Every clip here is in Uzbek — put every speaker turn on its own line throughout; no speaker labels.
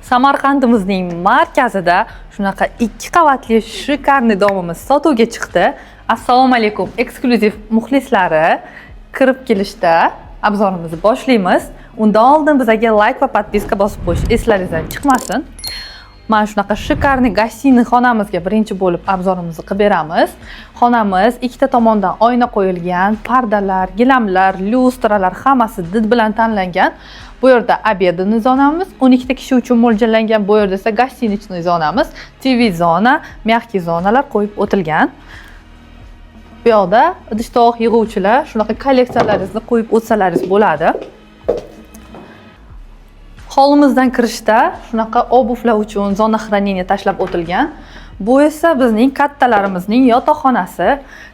Samarqandimizning markazida shunaqa 2 qavatli shikarniy domimiz sotuvga chiqdi. Assalomu alaykum eksklyuziv muxlislari. Kirib kelishda obzorimizni boshlaymiz. Undan oldin bizga like va podpiska bosib qo'yish eslaringizdan chiqmasin. Mana shunaqa shikarniy gостиный xonamizga birinchi bo'lib obzorimizni qilib beramiz. Xonamiz ikkita tomondan oyna qo'yilgan, pardalar, gilamlar, lyustralar hammasi did bilan tanlangan. Bu yerda obedniy zonamiz, 12 ta kishi uchun mo'ljallangan. Bu yerda esa gостиничный zonamiz, TV zona, mягкий zonalar qo'yib o'tilgan. Bu yoqda idish-tovoq yig'uvchilar, shunaqa kolleksiyalaringizni qo'yib o'tsalaringiz bo'ladi. Hovlimizdan kirishda shunaqa obuvlar uchun zona xranения tashlab o'tilgan. Bu esa bizning kattalarimizning yotoqxonasi.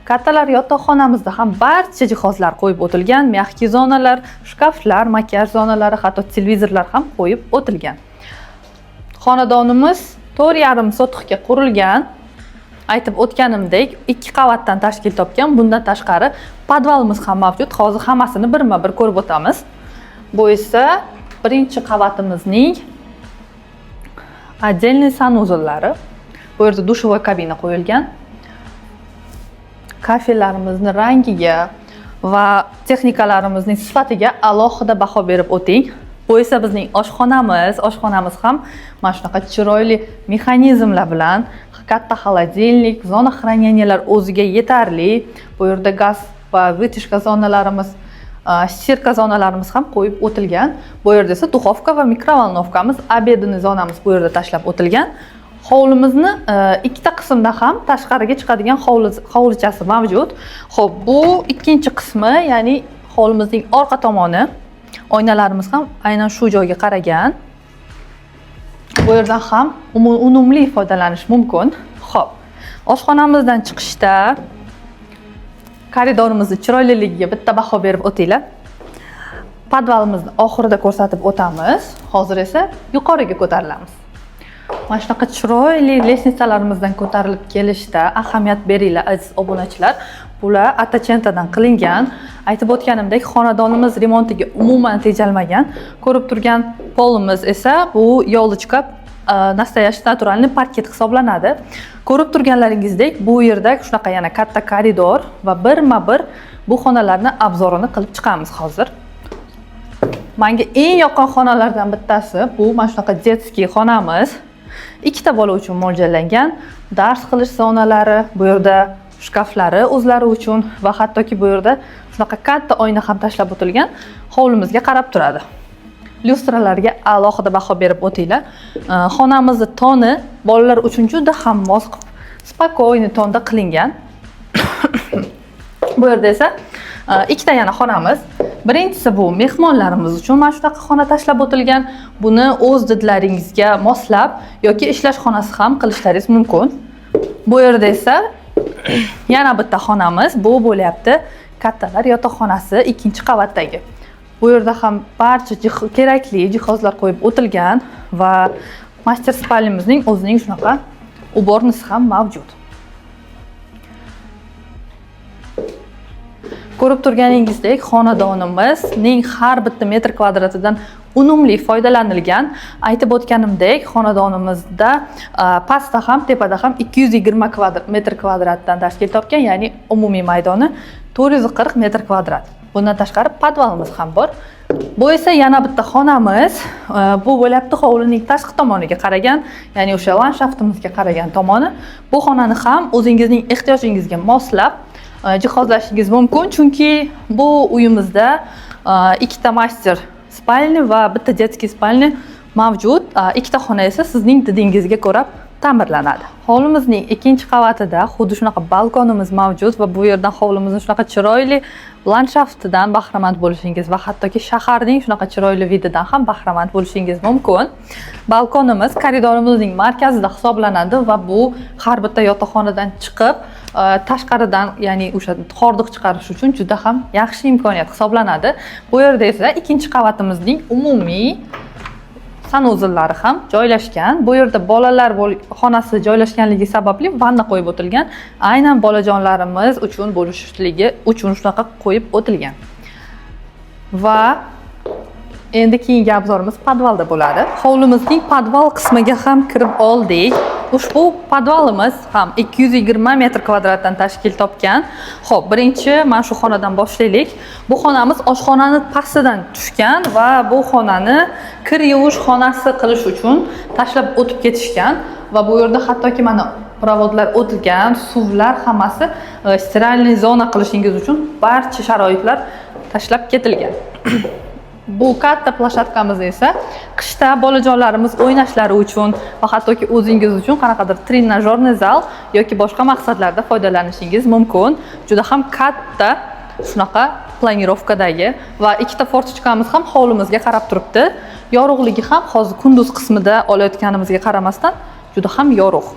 Kattalar yotoqxonamizda ham barcha jihozlar qo'yib o'tilgan, mягкий zonalar, shkaflar, makiyaj zonalari, hatto televizorlar ham qo'yib o'tilgan. Xonadonimiz 4,5 sotixga qurilgan. Aytib o'tganimdek, 2 qavatdan tashkil topgan. Bundan tashqari podvalimiz ham mavjud. Hozir hammasini birma-bir ko'rib o'tamiz. Bu esa birinchi qavatimizning отдельный sanuzullari. Bu yerda dushovoy kabina qo'yilgan. Kafellarimizning rangiga va texnikalarimizning sifatiga alohida baho berib o'ting. Bu esa bizning oshxonamiz. Oshxonamiz ham mana shunaqa chiroyli mexanizmlar bilan, katta холодильник, zona xranениyalar o'ziga yetarli. Bu yerda gaz va вытяжка zonalarimiz, stirka zonalarimiz ham qo'yib o'tilgan. Bu yerda esa duxovka va mikrovolnovkamiz, obedniy zonamiz bu yerda tashlab o'tilgan. Hovlimizni ikkita qismda ham tashqariga chiqadigan hovlichasi mavjud. Xo'p, bu ikkinchi qismi, ya'ni hovlimizning orqa tomoni. Oynalarimiz ham aynan shu joyga qaragan. Bu yerdan ham unumli foydalanish mumkin. Xo'p, oshxonamizdan chiqishda koridorimizni chiroyliligiga bitta baho berib o'tinglar. Podvalimizni oxirida ko'rsatib o'tamiz. Hozir esa yuqoriga ko'tarilamiz. Mana shunaqa chiroyli lestnitsalarimizdan ko'tarilib kelishda ahamiyat beringlar aziz obunachilar. Bular atachentadan qilingan. Aytib o'tganimdek, xonadonimiz remontiga umuman tejalmagan. Ko'rib turgan polimiz esa bu yo'lchka nastoящий naturalniy parket hisoblanadi. Ko'rib turganlaringizdek, bu yerda shunaqa yana katta koridor va birma-bir bu xonalarni obzorini qilib chiqamiz hozir. Menga eng yoqqan xonalardan bittasi bu mana shunaqa детский xonamiz. 2 ta bola uchun mo'ljallangan, dars qilish zonalari, bu yerda shkaflari o'zlari uchun va hattoki bu yerda shunaqa katta oyna ham tashlab o'tilgan, hovlimizga qarab turadi. Lyustralarga alohida baho berib o'tinglar. Xonamizning toni bolalar uchun juda ham mos, spokойный tonda qilingan. Bu yerda esa 2 ta yana xonamiz. Birinchisi bu mehmonlarimiz uchun mana shunaqa xona tashlab o'tilgan. Buni o'z didlaringizga moslab yoki ishlash xonasi ham qilishlaringiz mumkin. Bu yerda esa yana bitta xonamiz. Bu bo'lyapti kattalar yotoqxonasi, 2-qavatdagi. Bu yerda ham barcha kerakli jihozlar qo'yib o'tilgan va master spalnyamizning o'zining shunaqa ubornisi ham mavjud. Ko'rib turganingizdek, xonadonimizning har bitta metr kvadratidan unumli foydalanilgan. Aytib o'tganimdek, xonadonimizda pastda ham, tepada ham 220 metr kvadratdan tashkil topgan, ya'ni umumiy maydoni 440 metr kvadrat. Bundan tashqari podvalimiz ham bor. Bu esa yana bitta xonamiz. Bu bo'lyapti hovlining tashqi tomoniga qaragan, ya'ni o'sha landshaftimizga qaragan tomoni. Bu xonani ham o'zingizning ehtiyojingizga moslab jihozlashingiz mumkin, chunki bu uyimizda 2 ta master spalni va bitta детский spalni mavjud. 2 ta xona esa sizning didingizga ko'ra ta'mirlanadi. Hovlimizning 2-qavatida xuddi shunaqa balkonimiz mavjud va bu yerdan hovlimizning shunaqa chiroyli landshaftidan bahramand bo'lishingiz va hattoki shaharning shunaqa chiroyli vididan ham bahramand bo'lishingiz mumkin. Balkonimiz koridorimizning markazida hisoblanadi va bu har bitta yotoqxonadan chiqib tashqaridan, ya'ni o'sha hordiq chiqarish uchun juda ham yaxshi imkoniyat hisoblanadi. Bu yerda esa 2-qavatimizning umumiy sanuzullari ham joylashgan. Bu yerda bolalar xonasi joylashganligi sababli vanna qo'yib o'tilgan. Aynan bolajonlarimiz uchun bo'lishligi uchun shunaqa qo'yib o'tilgan. Va Endi keyingi obzorimiz podvalda bo'ladi. Hovlimizning podval qismiga ham kirib oldik. Ushbu podvalimiz ham 220 metr kvadratdan tashkil topgan. Xo'p, birinchi mana shu xonadan boshlaylik. Bu xonamiz oshxonani pastidan tushgan va bu xonani kir yuvish xonasi qilish uchun tashlab o'tib ketishgan va bu yerda hattoki mana provodlar o'tilgan, suvlar hammasi steralniy zona qilishingiz uchun barcha sharoitlar tashlab ketilgan. Bu katta plashatkamiz esa qishda bolajonlarimiz o'ynashlari uchun va hattoki o'zingiz uchun qanaqadir trenajyorniy zal yoki boshqa maqsadlarda foydalanishingiz mumkin. Juda ham katta shunaqa planirovkadagi va ikkita fortichkamiz ham hovlimizga qarab turibdi. Yorug'ligi ham hozir kunduz qismida olayotganimizga qaramasdan juda ham yorug'.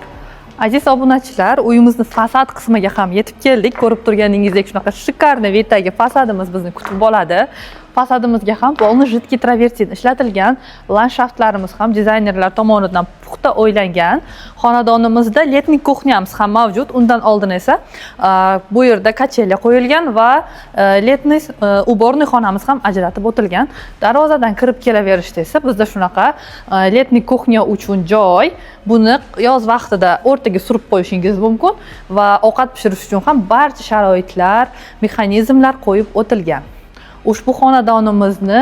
Aziz obunachilar, uyimizni fasad qismiga ham yetib keldik. Ko'rib turganingizdek shunaqa shikarni vidagi fasadimiz bizni kutib oladi. Fasadimizga ham polni jidkiy travertin ishlatilgan. Landshaftlarimiz ham dizaynerlar tomonidan puxta o'ylangan. Xonadonimizda letniy kuxnyamiz ham mavjud. Undan oldin esa bu yerda kachelya qo'yilgan va letniy uborniy xonamiz ham ajratib o'tilgan. Darvozadan kirib kelaverishda esa bizda shunaqa letniy kuxnya uchun joy. Buni yoz vaqtida o'rtaga surib qo'yishingiz mumkin va ovqat pishirish uchun ham barcha sharoitlar, mexanizmlar qo'yib o'tilgan. Ushbu xonadonimizni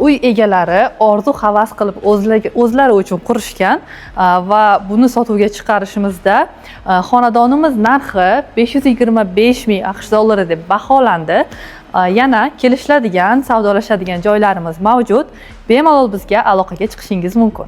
uy egalari orzu havas qilib o'zlari uchun qurishgan va buni sotuvga chiqarishimizda xonadonimiz narxi 525 ming AQSh dollari deb baholandi. Yana kelishiladigan, savdolashadigan joylarimiz mavjud. Bemalol bizga aloqaga chiqishingiz mumkin.